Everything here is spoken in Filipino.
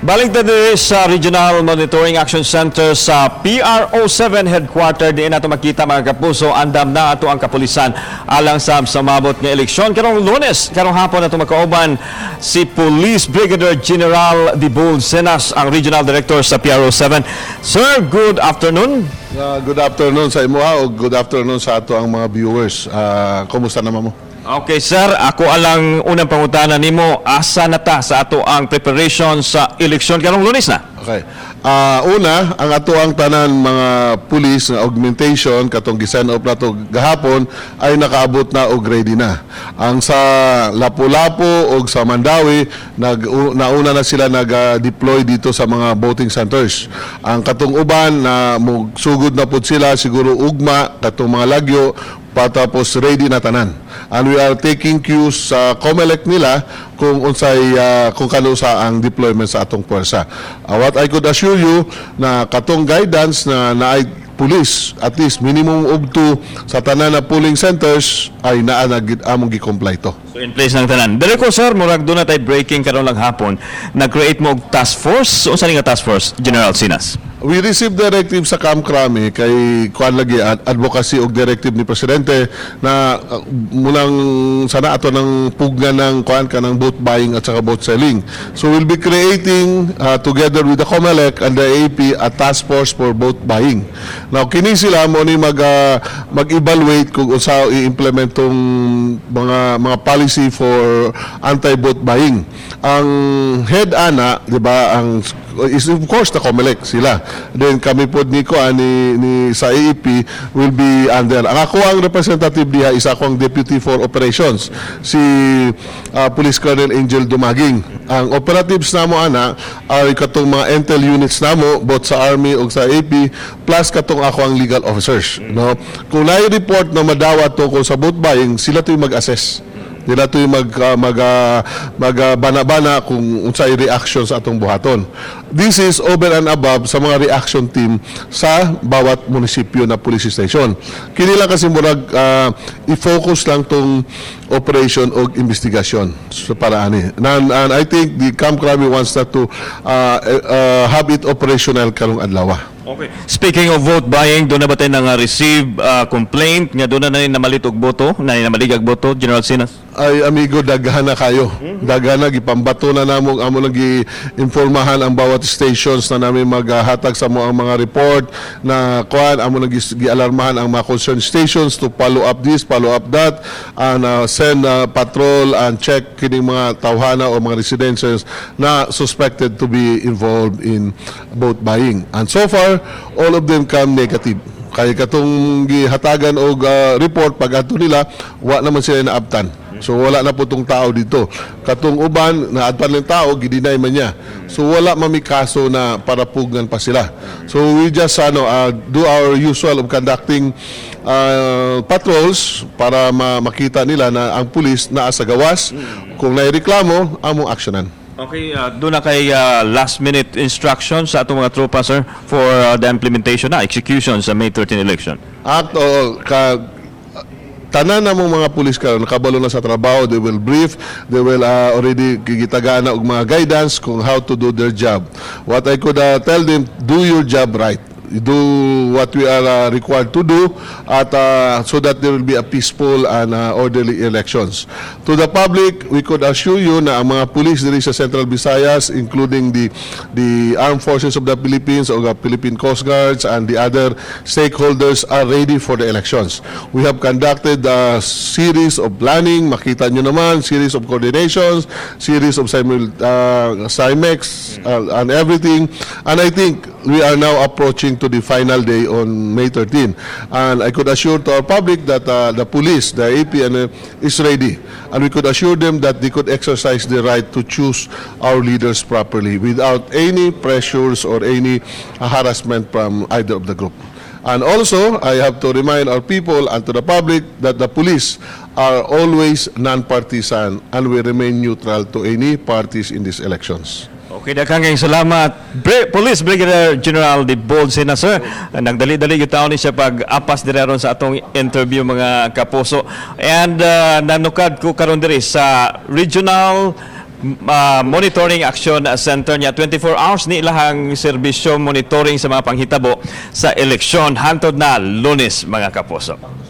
Balik na sa Regional Monitoring Action Center sa PRO7 headquarter. Diin nato makita mga kapuso, andam na ato ang kapolisan alang sa samabot nga eleksyon. Karong Lunes, karong hapon nato makauban si Police Brigadier General Dibol Senas, ang Regional Director sa PRO7. Sir, good afternoon. Good afternoon sa imo o good afternoon sa ato ang mga viewers. Kumusta naman mo? Okay sir, ako alang unang pangutana nimo, asa na ta sa ato ang preparation sa eleksyon karong Lunes na? Okay. Una, ang ato ang tanan mga police na augmentation katong gisign up nato gahapon ay nakaabot na og ready na. Ang sa Lapu-Lapu o sa Mandawi nauna na sila nag-deploy dito sa mga voting centers. Ang katong uban na sugod na pud sila siguro ugma katong mga lagyo patapos ready na tanan. And we are taking cues sa COMELEC nila kung unsay kung kanusa ang deployment sa atong puwersa. What I could assure you na katong guidance na naay police at least minimum of 2 sa tanan na polling centers ay naa na among gi-comply to. So in place ng tanan. Dere ko sir, murag doon na tayo breaking karon lang hapon. Nag-create mo task force. Unsa ni nga task force, General Sinas? We received directive sa Kamkrami kay kuan lagi advocacy og directive ni presidente na mulang sana ato ng pugna ng kuan kanang vote buying at saka vote selling. So we'll be creating together with the COMELEC and the AP a task force for vote buying. Now kini sila mo ni mag-evaluate kung unsa i-implement tong mga policy for anti-vote buying. Ang head ana, di ba, ang is of course the COMELEC sila. Then kami po ni sa AEP will be under. Ang ako ang representative diha is ako ang deputy for operations, si Police Colonel Angel Dumaging. Ang operatives namo ana ay katong mga intel units namo both sa Army ug sa AEP plus katong ako ang legal officers, no. Kung naay report na madawat to ko sa vote buying, sila to'y mag-assess. Nila ito'y magbana-bana kung unsay reaction sa atong buhaton. This is over and above sa mga reaction team sa bawat munisipyo na police station. Kini lang kasi murag i-focus lang tong operation o investigasyon sa paraan. And I think the Kamkrami wants that to have it operational karong adlaw. Okay. Speaking of vote buying, doon na ba tayo receive complaint nga doon na namalit og boto, na namaligag boto, General Sinas? Ay amigo, daghan na kayo. Daghan na gipambato na namo amo nang gi-informahan ang bawat stations na namin maghatag sa mo ang mga report na kuan amo nang gi-alarmahan ang mga concerned stations to follow up this, follow up that, and send patrol and check kining mga tawhana o mga residences na suspected to be involved in vote buying. And so far, all of them come negative. Kaya katong gihatagan og report pag ato nila, wa naman sila naabtan. So wala na po tong tao dito. Katong uban na adpan ng tao gidinay man niya. So wala mamikaso na parapugan pa sila. So we just do our usual of conducting patrols para makita nila na ang pulis naa sa gawas. Kung naireklamo, among aksyonan. Okay, doon na kay last minute instructions sa atong mga tropa sir for the implementation na execution sa May 13 election. Tanan na mong mga pulis karon nakabalo na sa trabaho, they will brief, they will already gigitagaan na og mga guidance kung how to do their job. What I could tell them, do your job right. Do what we are required to do at so that there will be a peaceful and orderly elections. To the public, we could assure you na ang mga police diri sa Central Visayas, including the Armed Forces of the Philippines or the Philippine Coast Guards and the other stakeholders are ready for the elections. We have conducted a series of planning, makita nyo naman, series of coordinations, series of CIMEX and everything. And I think we are now approaching to the final day on May 13. And I could assure to our public that the police, the AP, is ready. And we could assure them that they could exercise the right to choose our leaders properly without any pressures or any harassment from either of the group. And also, I have to remind our people and to the public that the police are always non-partisan and we remain neutral to any parties in these elections. Okay, daghang salamat. Police Brigadier General Dibol Senas, sir. Nagdali-dali yung taon ni siya pag-apas direron sa atong interview mga kapuso. And nanukad ko karon diri sa Regional monitoring action center niya. 24 hours ni ilahang serbisyo monitoring sa mga panghitabo sa eleksyon hantod na Lunes, mga kapuso.